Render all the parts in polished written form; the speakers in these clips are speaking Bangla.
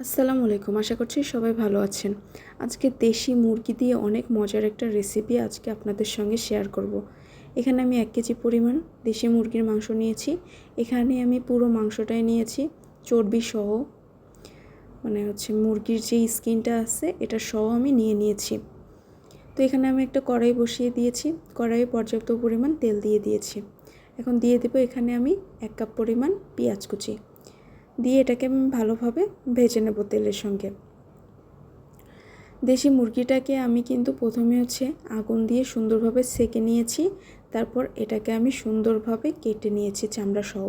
আসসালামু আলাইকুম। আশা করছি সবাই ভালো আছেন। আজকে দেশি মুরগি দিয়ে অনেক মজার একটা রেসিপি আজকে আপনাদের সঙ্গে শেয়ার করব। এখানে আমি 1 কেজি পরিমাণ দেশি মুরগির মাংস নিয়েছি। এখানে আমি পুরো মাংসটাই নিয়েছি, চর্বি সহ, মুরগির যে স্কিনটা আছে এটা সহ আমি নিয়েছি। তো এখানে আমি একটা কড়াই বসিয়ে দিয়েছি। কড়াইয়ে পর্যাপ্ত পরিমাণ তেল দিয়ে দিয়েছি। এখন দিয়ে দেব এখানে আমি 1 কাপ পরিমাণ পেঁয়াজ কুচি দিয়ে এটাকে আমি ভালোভাবে ভেজে নেব তেলের সঙ্গে। দেশি মুরগিটাকে আমি কিন্তু প্রথমে আগুন দিয়ে সুন্দরভাবে সেকে নিয়েছি, তারপর এটাকে আমি সুন্দরভাবে কেটে নিয়েছি চামড়া সহ।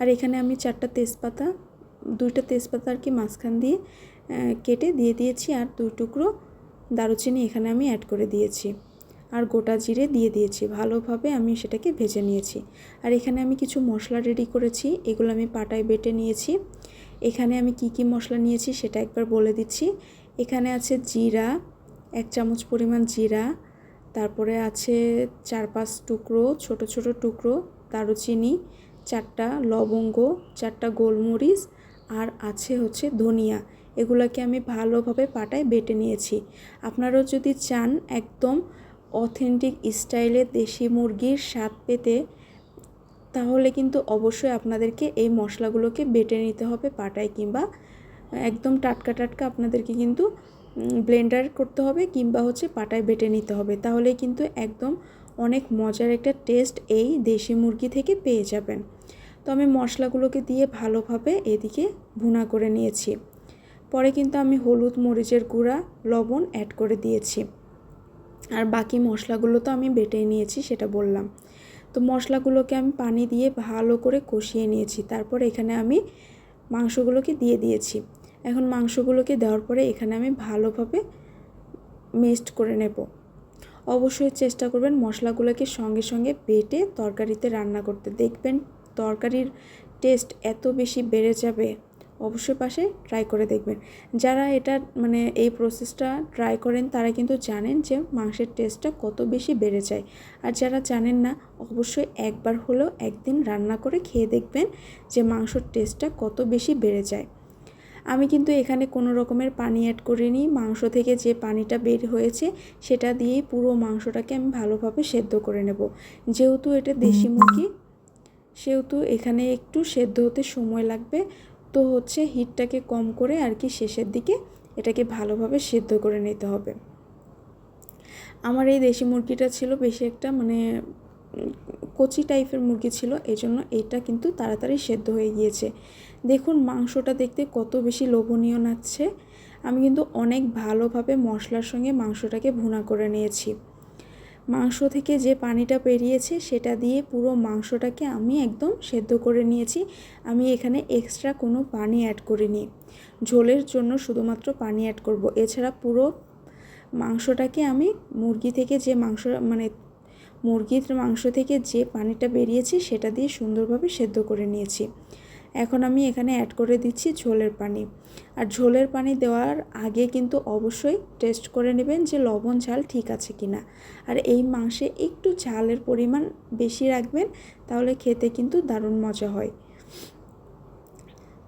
আর এখানে আমি 4টা তেজপাতা, 2টা তেজপাতা আর কি মাঝখান দিয়ে কেটে দিয়ে দিয়েছি, আর 2 টুকরো দারুচিনি এখানে আমি অ্যাড করে দিয়েছি, আর গোটা জিরে দিয়ে দিয়েছি। ভালোভাবে আমি সেটাকে ভেজে নিয়েছি। আর এখানে আমি কিছু মশলা রেডি করেছি, এগুলো আমি পাটায় বেটে নিয়েছি। এখানে আমি কি মশলা নিয়েছি সেটা একবার বলে দিচ্ছি। এখানে আছে জিরা, 1 চামচ পরিমাণ জিরা, তারপরে আছে 4-5 টুকরো ছোট ছোট টুকরো দারুচিনি, 4টা লবঙ্গ, 4টা গোলমরিচ, আর আছে ধনিয়া। এগুলোকে আমি ভালোভাবে পাটায় বেটে নিয়েছি। আপনারাও যদি চান একদম অথেন্টিক স্টাইলে দেশি মুরগির স্বাদ পেতে, তাহলে কিন্তু অবশ্যই আপনাদেরকে এই মশলাগুলোকে বেটে নিতে হবে পাটায়, কিংবা একদম টাটকা টাটকা আপনাদেরকে কিন্তু ব্লেন্ডার করতে হবে, কিংবা পাটায় বেটে নিতে হবে। তাহলেই কিন্তু একদম অনেক মজার একটা টেস্ট এই দেশি মুরগি থেকে পেয়ে যাবেন। তো আমি মশলাগুলোকে দিয়ে ভালোভাবে এদিকে ভুনা করে নিয়েছি। পরে কিন্তু আমি হলুদ, মরিচের গুঁড়া, লবণ অ্যাড করে দিয়েছি। আর বাকি মশলাগুলো তো আমি বেটেই নিয়েছি, সেটা বললাম। তো মশলাগুলোকে আমি পানি দিয়ে ভালো করে কষিয়ে নিয়েছি। তারপর এখানে আমি মাংসগুলোকে দিয়ে দিয়েছি। এখন মাংসগুলোকে দেওয়ার পরে এখানে আমি ভালোভাবে মিক্সড করে নেব। অবশ্যই চেষ্টা করবেন মশলাগুলোকে সঙ্গে সঙ্গে বেটে তরকারিতে রান্না করতে। দেখবেন তরকারির টেস্ট এত বেশি বেড়ে যাবে। অবশ্যই পাশে ট্রাই করে দেখবেন। যারা এটা এই প্রসেসটা ট্রাই করেন তারা কিন্তু জানেন যে মাংসের টেস্টটা কত বেশি বেড়ে যায়। আর যারা জানেন না, অবশ্যই একবার হলেও একদিন রান্না করে খেয়ে দেখবেন যে মাংসের টেস্টটা কত বেশি বেড়ে যায়। আমি কিন্তু এখানে কোনো রকমের পানি অ্যাড করিনি। মাংস থেকে যে পানিটা বের হয়েছে সেটা দিয়েই পুরো মাংসটাকে আমি ভালোভাবে সেদ্ধ করে নেব। যেহেতু এটা দেশি মুরগি, সেহেতু এখানে একটু সেদ্ধ হতে সময় লাগবে। তো হিটটাকে কম করে আর কি শেষের দিকে এটাকে ভালোভাবে সেদ্ধ করে নিতে হবে। আমার এই দেশি মুরগিটা ছিল বেশি একটা কচি টাইপের মুরগি ছিল, এজন্য এটা কিন্তু তাড়াতাড়ি সেদ্ধ হয়ে গিয়েছে। দেখুন মাংসটা দেখতে কত বেশি লোভনীয় লাগছে। আমি কিন্তু অনেক ভালোভাবে মশলার সঙ্গে মাংসটাকে ভুনা করে নিয়েছি। মাংস থেকে যে পানিটা বেরিয়েছে সেটা দিয়ে পুরো মাংসটাকে আমি একদম সেদ্ধ করে নিয়েছি। আমি এখানে এক্সট্রা কোনো পানি অ্যাড করিনি। ঝোলের জন্য শুধুমাত্র পানি অ্যাড করব। এছাড়া পুরো মাংসটাকে আমি মুরগির মাংস থেকে যে পানিটা বেরিয়েছে সেটা দিয়ে সুন্দরভাবে সেদ্ধ করে নিয়েছি। এখন আমি এখানে অ্যাড করে দিচ্ছি ঝোলের পানি। আর ঝোলের পানি দেওয়ার আগে কিন্তু অবশ্যই টেস্ট করে নেবেন যে লবণ ঝাল ঠিক আছে কিনা। আর এই মাংসে একটু ঝালের পরিমাণ বেশি রাখবেন, তাহলে খেতে কিন্তু দারুণ মজা হয়।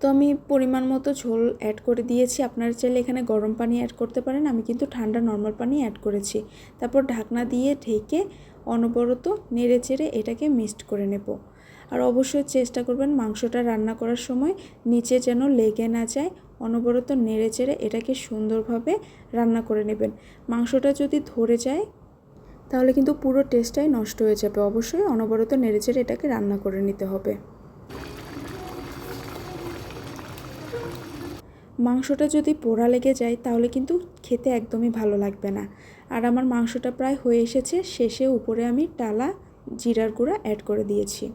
তো আমি পরিমাণ মতো ঝোল অ্যাড করে দিয়েছি। আপনারা চাইলে এখানে গরম পানি অ্যাড করতে পারেন, আমি কিন্তু ঠান্ডা নর্মাল পানি অ্যাড করেছি। তারপর ঢাকনা দিয়ে ঢেকে অনবরত নেড়ে চেড়ে এটাকে মিক্সড করে নেব। আর অবশ্যই চেষ্টা করবেন মাংসটা রান্না করার সময় নিচে যেন লেগে না যায়। অনবরত নেড়ে চেড়ে এটাকে সুন্দরভাবে রান্না করে নেবেন। মাংসটা যদি ধরে যায় তাহলে কিন্তু পুরো টেস্টটাই নষ্ট হয়ে যাবে। অবশ্যই অনবরত নেড়ে চেড়ে এটাকে রান্না করে নিতে হবে। মাংসটা যদি পোড়া লেগে যায় তাহলে কিন্তু খেতে একদমই ভালো লাগবে না। আর আমার মাংসটা প্রায় হয়ে এসেছে। শেষে উপরে আমি টালা জিরার গুঁড়া অ্যাড করে দিয়েছি।